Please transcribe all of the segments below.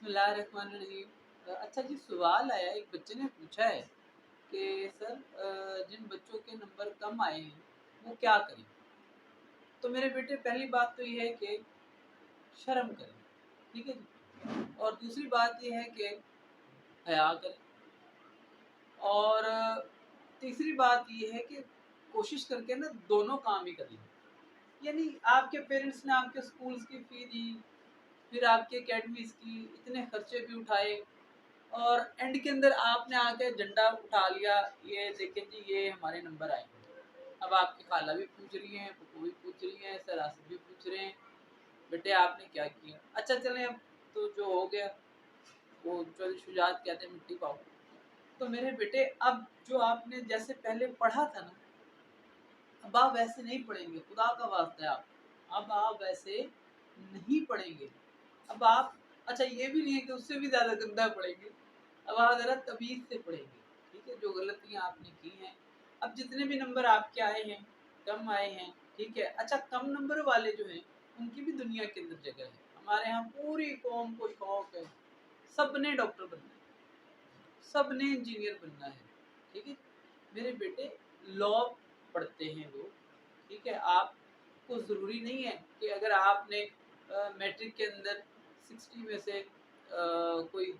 बिस्मिल्लाहिर्रहमानिर्रहीम। अच्छा जी, सवाल आया, एक बच्चे ने पूछा है कि सर, जिन बच्चों के नंबर कम आए हैं वो क्या करें। तो मेरे बेटे, पहली बात तो ये है कि शर्म करें, ठीक है जी। और दूसरी बात ये है कि हया करें। और तीसरी बात ये है कि कोशिश करके ना दोनों काम ही कर लें। यानी आपके पेरेंट्स ने आपके स्कूल्स की फ़ी दी, फिर आपकी एकेडमीज़ की इतने खर्चे भी उठाए, और एंड के अंदर आपने आके झंडा उठा लिया, ये देखें जी ये हमारे नंबर आए। अब आपकी खाला भी पूछ रही हैं, फूफू भी पूछ रही हैं, सरासर भी पूछ रहे हैं, बेटे आपने क्या किया। अच्छा चलें, अब तो जो हो गया वो चल शुजात कहते हैं, मिट्टी पाओ। तो मेरे बेटे, अब जो आपने जैसे पहले पढ़ा था ना, अब आप वैसे नहीं पढ़ेंगे, खुदा का वास्ता है। आप अब आप वैसे नहीं पढ़ेंगे। अब आप, अच्छा ये भी नहीं है कि उससे भी ज़्यादा गंदा पढ़ेंगे, अब आप ज़रा तमीज़ से पढ़ेंगे, ठीक है। जो गलतियाँ आपने की हैं, अब जितने भी नंबर आपके आए हैं, कम आए हैं, ठीक है। अच्छा, कम नंबर वाले जो हैं उनकी भी दुनिया के अंदर जगह है। हमारे यहाँ पूरी कौम को शौक है, सब ने डॉक्टर बनना है, सब ने इंजीनियर बनना है, ठीक है। मेरे बेटे, लॉ पढ़ते हैं वो, ठीक है। आपको ज़रूरी नहीं है कि अगर आपने मैट्रिक के अंदर 60 में से कोई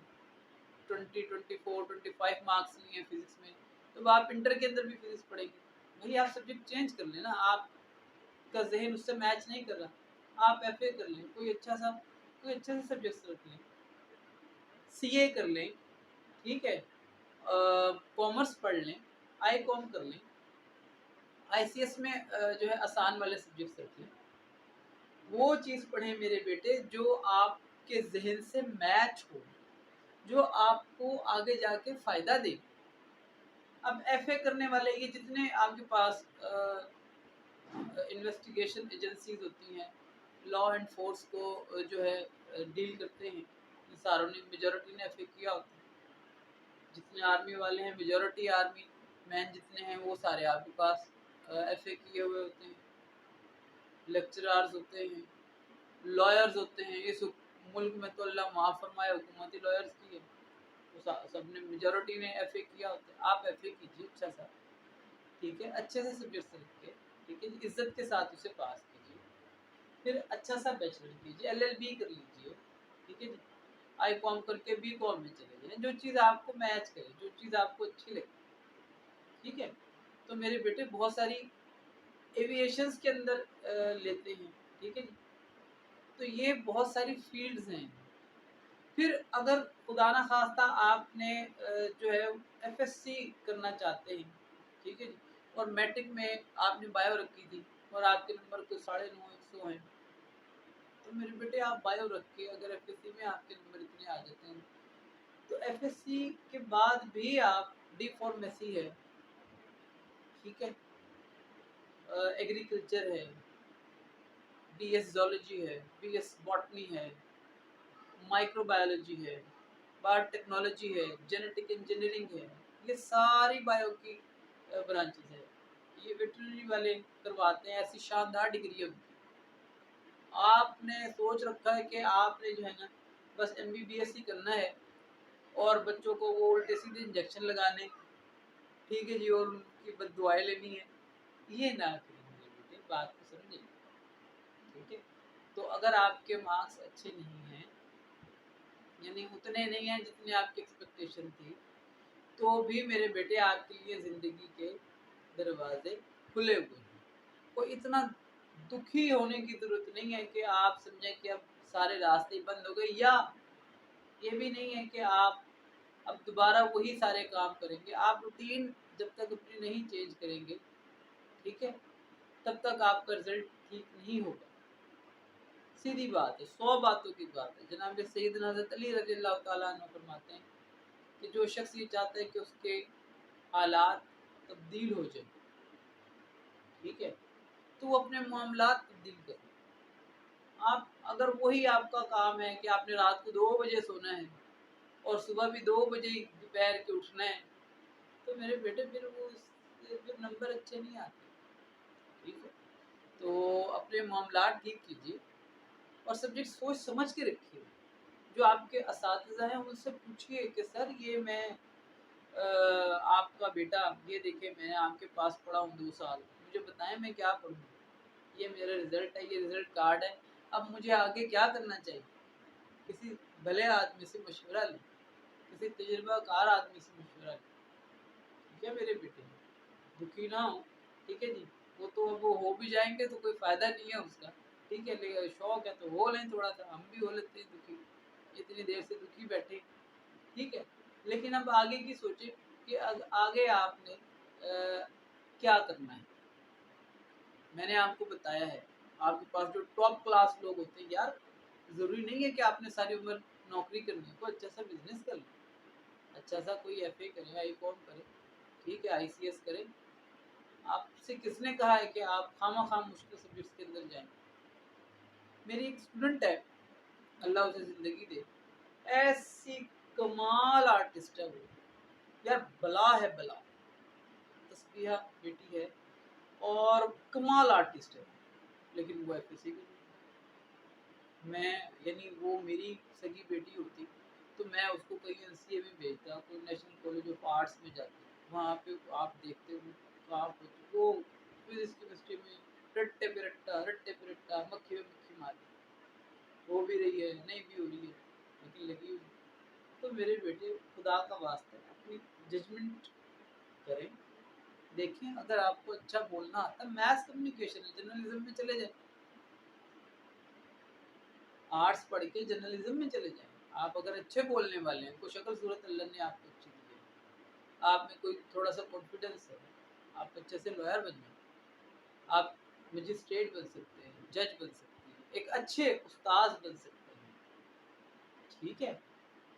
20, 24, 25 मार्क्स लिए हैं फिजिक्स में, तो आप इंटर के अंदर भी फिजिक्स पढ़ेंगे। वही आप सब्जेक्ट चेंज कर लें ना, आपका जहन उससे मैच नहीं कर रहा, आप एफए कर लें, कोई अच्छे से सब्जेक्ट रख लें, सीए कर लें, ठीक है। कॉमर्स पढ़ लें, आई कॉम कर लें, आईसीएस में जो है आसान वाले सब्जेक्ट्स रख लें। वो चीज़ पढ़ें मेरे बेटे जो आपके जहन से मैच हो, जो आपको आगे जाके फ़ायदा दे। अब एफए करने वाले ये जितने आपके पास इन्वेस्टिगेशन एजेंसीज होती हैं, लॉ एंड फोर्स को जो है डील करते हैं, ये सारों ने, मेजॉरिटी ने एफए किया होता है। जितने आर्मी वाले हैं, मेजॉरिटी आर्मी मैन जितने हैं वो सारे आपके पास एफए किए हुए होते हैं। लेक्चरार्स होते हैं, लॉयर्स होते हैं, इस मुल्क में तो अल्लाह माफ़ फरमाए हुकूमती लॉयर्स की है, तो सब ने, मेजॉरिटी ने एफए किया होता है। आप एफए कीजिए अच्छा सा, ठीक है, अच्छे से सब्जेक्ट रख के, ठीक है, इज्जत के साथ उसे पास कीजिए, फिर अच्छा सा बैचलर कीजिए, एलएलबी कर लीजिए, ठीक है जी। आई कॉम करके बी कॉम में चले जाएं, जो चीज़ आपको मैच करे, जो चीज़ आपको अच्छी लगे, ठीक है। तो मेरे बेटे, बहुत सारी एविएशंस के अंदर लेते हैं, ठीक है जी। तो ये बहुत सारी फील्ड्स हैं। फिर अगर खुदा ना खास्ता आपने जो है एफएससी करना चाहते हैं, ठीक है जी, और मैट्रिक में आपने बायो रखी थी और आपके नंबर कोई 950 हैं, तो मेरे बेटे आप बायो रख के, अगर एफएससी में आपके नंबर इतने आ जाते हैं, तो एफएससी के बाद भी आप, डी फार्मेसी है, ठीक है, एग्रीकल्चर है, बीएस जोलॉजी है, बीएस बॉटनी है, माइक्रोबायोलॉजी है, बायोटेक्नोलॉजी है, जेनेटिक इंजीनियरिंग है, ये सारी बायो की ब्रांचेस है। ये वेटरनरी वाले करवाते हैं, ऐसी शानदार डिग्री है उनकी। आपने सोच रखा है कि आपने जो है ना बस एमबीबीएस ही करना है और बच्चों को वो उल्टे सीधे इंजेक्शन लगाने, ठीक है जी, और उनकी बददुआएं लेनी है, ये ना करें मेरे बेटे, बात को समझें, ठीक है। तो अगर आपके मार्क्स अच्छे नहीं हैं, यानी उतने नहीं हैं जितने आपकी एक्सपेक्टेशन थी, तो भी मेरे बेटे आपके लिए ज़िंदगी के दरवाजे खुले हुए हैं। कोई इतना दुखी होने की ज़रूरत नहीं है कि आप समझें कि अब सारे रास्ते बंद हो गए, या ये भी नहीं है कि आप अब दोबारा वही सारे काम करेंगे। आप रूटीन जब तक अपनी नहीं चेंज करेंगे, ठीक है, तब तक आपका रिजल्ट ठीक नहीं होगा। सीधी बात है, 100 बातों की बात है। जनाब सैयदना हज़रत अली रज़ियल्लाहु ताला अन्हु फरमाते हैं कि जो शख्स ये चाहता है कि उसके हालात तब्दील हो जाए, ठीक है, तो वो अपने मामलात तब्दील करे। आप, अगर वही आपका काम है कि आपने रात को 2 बजे सोना है और सुबह भी 2 बजे ही दोपहर के उठना है, तो मेरे बेटे फिर नंबर अच्छे नहीं आते, ठीक है। तो अपने मामलात ठीक कीजिए और सब्जेक्ट सोच समझ के रखिए। جو آپ کے اساتذہ ہیں ان سے پوچھیے کہ سر یہ میں آپ کا بیٹا یہ دیکھیں میں نے آپ کے پاس پڑھا ہوں 2 سال، مجھے بتائیں میں کیا پڑھوں، یہ میرا رزلٹ ہے، یہ رزلٹ کارڈ ہے، اب مجھے آگے کیا کرنا چاہیے۔ کسی بھلے آدمی سے مشورہ لیں، کسی تجربہ کار آدمی سے مشورہ لیں، ٹھیک ہے میرے بیٹے، دکھی نہ ہو، ٹھیک ہے جی، وہ تو اب وہ ہو بھی جائیں گے تو کوئی فائدہ نہیں ہے اس کا، ٹھیک ہے، لیکن شوق ہے تو ہو لیں تھوڑا سا، ہم بھی ہو لیتے ہیں دکھی، اتنی دیر سے دکھی بیٹھے، ٹھیک ہے، لیکن اب آگے کی سوچیں کہ آگے آپ نے کیا کرنا ہے۔ میں نے آپ کو بتایا ہے، آپ کے پاس جو ٹاپ کلاس لوگ ہوتے ہیں، یار ضروری نہیں ہے کہ آپ نے ساری عمر نوکری کرنی ہے، کوئی اچھا سا بزنس کر لیں، اچھا سا کوئی ایف اے کرے، آئی کام کرے، ٹھیک ہے، آئی سی ایس کرے۔ آپ سے کس نے کہا ہے کہ آپ خواہ خواہ مشکل سبجیکٹس کے اندر جائیں۔ میری ایک اسٹوڈنٹ ہے، اللہ اسے زندگی دے، ایسی کمال آرٹسٹ ہے وہ، یار بلا ہے بلا، تسبیحہ بیٹی ہے اور کمال آرٹسٹ ہے، لیکن وہ ایف ایس سی میں، یعنی وہ میری سگی بیٹی ہوتی تو میں اس کو کہیں این سی اے میں بھیجتا، کوئی نیشنل کالج آف آرٹس میں جاتی، وہاں پہ آپ دیکھتے ہو آپ وہ فزکس کیمسٹری میں رٹے پہ رٹا مکھی میں مکھی ماری، ہو بھی رہی ہے نہیں بھی ہو رہی ہے لیکن لگی ہوئی۔ تو میرے بیٹے خدا کا واسطہ ہے اپنی ججمنٹ کریں، دیکھیں اگر آپ کو اچھا بولنا آتا ہے، میتھس کمیونیکیشن ہے، جرنلزم میں چلے جائیں، آرٹس پڑھ کے جرنلزم میں چلے جائیں۔ آپ اگر اچھے بولنے والے ہیں، کوئی شکل صورت اللہ نے آپ کو اچھی دی ہے، آپ میں کوئی تھوڑا سا کانفیڈنس ہے، آپ اچھے سے لائر بن جائیں، آپ مجسٹریٹ بن سکتے ہیں، جج بن سکتے ہیں، ایک اچھے استاذ بن سکتے ہیں، ٹھیک ہے۔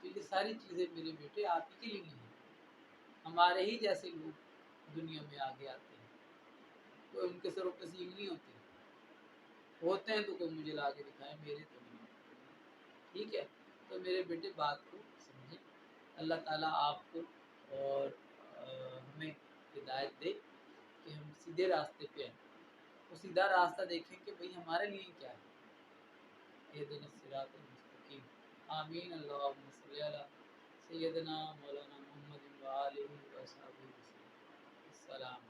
تو یہ ساری چیزیں میرے بیٹے آپ ہی کے لیے نہیں ہیں، ہمارے ہی جیسے لوگ دنیا میں آگے آتے ہیں، کوئی ان کے سروں پہ سینگ نہیں ہوتے ہیں تو کوئی مجھے لا کے دکھائے، میرے تو نہیں، ٹھیک ہے۔ تو میرے بیٹے بات کو سمجھیں، اللہ تعالیٰ آپ کو اور ہمیں ہدایت دے کہ ہم سیدھے راستے پہ ہیں، وہ سیدھا راستہ دیکھیں کہ بھئی ہمارے لیے کیا ہے، اہدنا الصراط المستقیم، آمین، اللہم صلی علی سیدنا مولانا محمد و آلہ و صحبہ وسلم، السلام۔